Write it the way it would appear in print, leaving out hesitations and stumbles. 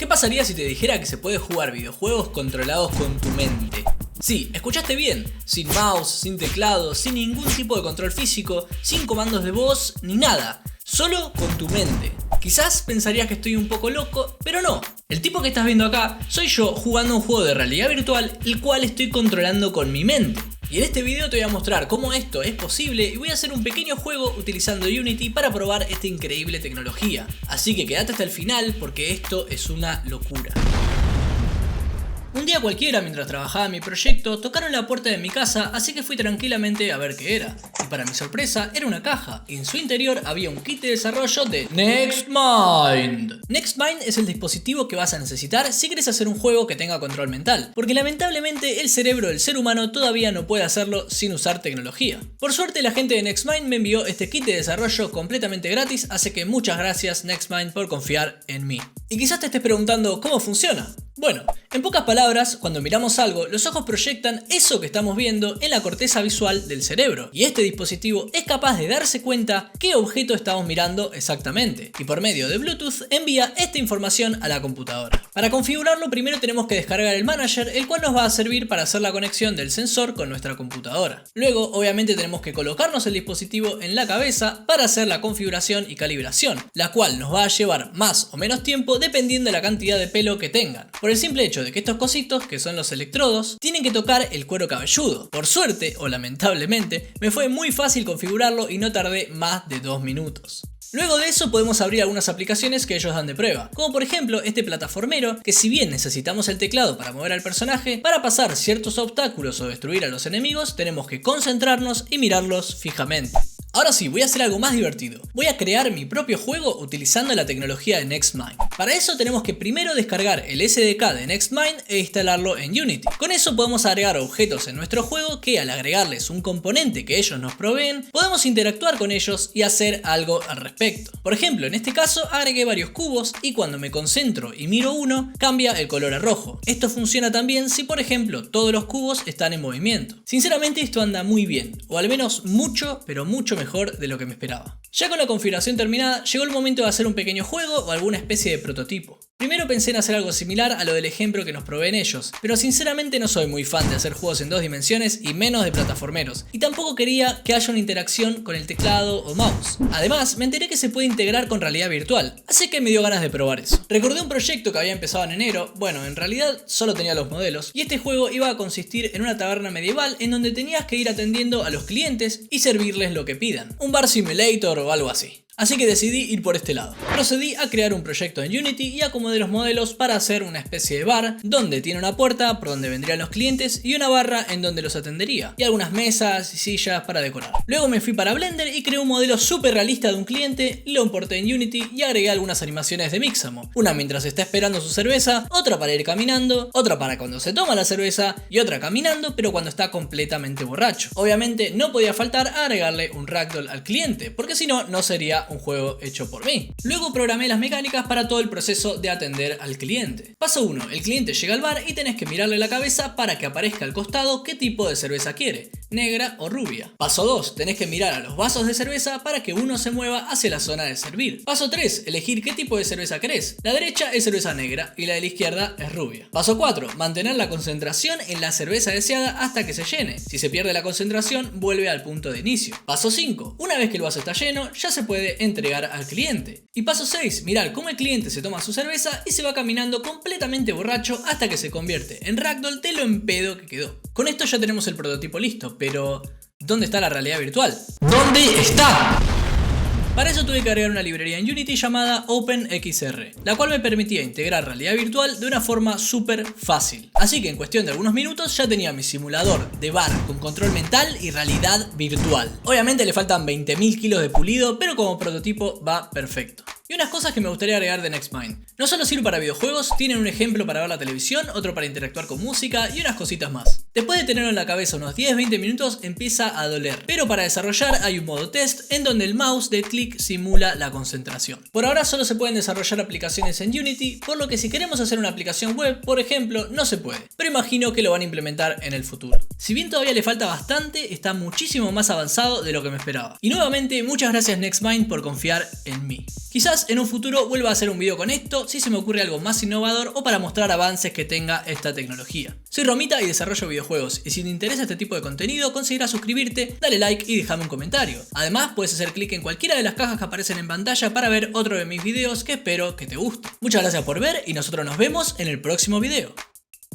¿Qué pasaría si te dijera que se puede jugar videojuegos controlados con tu mente? Sí, escuchaste bien, sin mouse, sin teclado, sin ningún tipo de control físico, sin comandos de voz, ni nada, solo con tu mente. Quizás pensarías que estoy un poco loco, pero no. El tipo que estás viendo acá soy yo jugando un juego de realidad virtual, el cual estoy controlando con mi mente. Y en este video te voy a mostrar cómo esto es posible y voy a hacer un pequeño juego utilizando Unity para probar esta increíble tecnología. Así que quédate hasta el final porque esto es una locura. Un día cualquiera, mientras trabajaba en mi proyecto, tocaron la puerta de mi casa, así que fui tranquilamente a ver qué era. Y para mi sorpresa, era una caja, y en su interior había un kit de desarrollo de NextMind. NextMind es el dispositivo que vas a necesitar si quieres hacer un juego que tenga control mental, porque lamentablemente el cerebro del ser humano todavía no puede hacerlo sin usar tecnología. Por suerte, la gente de NextMind me envió este kit de desarrollo completamente gratis, así que muchas gracias NextMind por confiar en mí. Y quizás te estés preguntando cómo funciona. Bueno, en pocas palabras, cuando miramos algo, los ojos proyectan eso que estamos viendo en la corteza visual del cerebro, y este dispositivo es capaz de darse cuenta qué objeto estamos mirando exactamente, y por medio de Bluetooth envía esta información a la computadora. Para configurarlo primero tenemos que descargar el manager, el cual nos va a servir para hacer la conexión del sensor con nuestra computadora. Luego, obviamente tenemos que colocarnos el dispositivo en la cabeza para hacer la configuración y calibración, la cual nos va a llevar más o menos tiempo dependiendo de la cantidad de pelo que tengan. Por el simple hecho de que estos cositos, que son los electrodos, tienen que tocar el cuero cabelludo. Por suerte, o lamentablemente, me fue muy fácil configurarlo y no tardé más de 2 minutos. Luego de eso podemos abrir algunas aplicaciones que ellos dan de prueba, como por ejemplo este plataformero, que si bien necesitamos el teclado para mover al personaje, para pasar ciertos obstáculos o destruir a los enemigos tenemos que concentrarnos y mirarlos fijamente. Ahora sí, voy a hacer algo más divertido. Voy a crear mi propio juego utilizando la tecnología de NextMind. Para eso tenemos que primero descargar el SDK de NextMind e instalarlo en Unity. Con eso podemos agregar objetos en nuestro juego que al agregarles un componente que ellos nos proveen, podemos interactuar con ellos y hacer algo al respecto. Por ejemplo, en este caso agregué varios cubos y cuando me concentro y miro uno, cambia el color a rojo. Esto funciona también si por ejemplo todos los cubos están en movimiento. Sinceramente esto anda muy bien, o al menos mucho, pero mucho mejor de lo que me esperaba. Ya con la configuración terminada, llegó el momento de hacer un pequeño juego o alguna especie de prototipo. Primero pensé en hacer algo similar a lo del ejemplo que nos proveen ellos, pero sinceramente no soy muy fan de hacer juegos en 2 dimensiones y menos de plataformeros, y tampoco quería que haya una interacción con el teclado o mouse. Además, me enteré que se puede integrar con realidad virtual, así que me dio ganas de probar eso. Recordé un proyecto que había empezado en enero, bueno, en realidad solo tenía los modelos, y este juego iba a consistir en una taberna medieval en donde tenías que ir atendiendo a los clientes y servirles lo que pidan. Un bar simulator o algo así. Así que decidí ir por este lado. Procedí a crear un proyecto en Unity y acomodé los modelos para hacer una especie de bar donde tiene una puerta por donde vendrían los clientes y una barra en donde los atendería y algunas mesas y sillas para decorar. Luego me fui para Blender y creé un modelo súper realista de un cliente, lo importé en Unity y agregué algunas animaciones de Mixamo. Una mientras está esperando su cerveza, otra para ir caminando, otra para cuando se toma la cerveza y otra caminando pero cuando está completamente borracho. Obviamente no podía faltar agregarle un ragdoll al cliente porque si no, no sería un juego hecho por mí. Luego programé las mecánicas para todo el proceso de atender al cliente. Paso 1. El cliente llega al bar y tenés que mirarle la cabeza para que aparezca al costado qué tipo de cerveza quiere, negra o rubia. Paso 2. Tenés que mirar a los vasos de cerveza para que uno se mueva hacia la zona de servir. Paso 3. Elegir qué tipo de cerveza querés. La derecha es cerveza negra y la de la izquierda es rubia. Paso 4. Mantener la concentración en la cerveza deseada hasta que se llene. Si se pierde la concentración, vuelve al punto de inicio. Paso 5. Una vez que el vaso está lleno, ya se puede entregar al cliente. Y paso 6, mirar cómo el cliente se toma su cerveza y se va caminando completamente borracho hasta que se convierte en ragdoll de lo en pedo que quedó. Con esto ya tenemos el prototipo listo, pero ¿dónde está la realidad virtual? ¿Dónde está? Para eso tuve que agregar una librería en Unity llamada OpenXR, la cual me permitía integrar realidad virtual de una forma súper fácil. Así que en cuestión de algunos minutos ya tenía mi simulador de bar con control mental y realidad virtual. Obviamente le faltan 20.000 kilos de pulido, pero como prototipo va perfecto. Y unas cosas que me gustaría agregar de NextMind. No solo sirve para videojuegos, tienen un ejemplo para ver la televisión, otro para interactuar con música y unas cositas más. Después de tenerlo en la cabeza unos 10-20 minutos empieza a doler, pero para desarrollar hay un modo test en donde el mouse de clic simula la concentración. Por ahora solo se pueden desarrollar aplicaciones en Unity, por lo que si queremos hacer una aplicación web, por ejemplo, no se puede, pero imagino que lo van a implementar en el futuro. Si bien todavía le falta bastante, está muchísimo más avanzado de lo que me esperaba. Y nuevamente, muchas gracias NextMind por confiar en mí. Quizás Quizás en un futuro vuelva a hacer un video con esto si se me ocurre algo más innovador o para mostrar avances que tenga esta tecnología. Soy Romita y desarrollo videojuegos, y si te interesa este tipo de contenido considera suscribirte, dale like y déjame un comentario. Además puedes hacer clic en cualquiera de las cajas que aparecen en pantalla para ver otro de mis videos que espero que te guste. Muchas gracias por ver y nosotros nos vemos en el próximo video.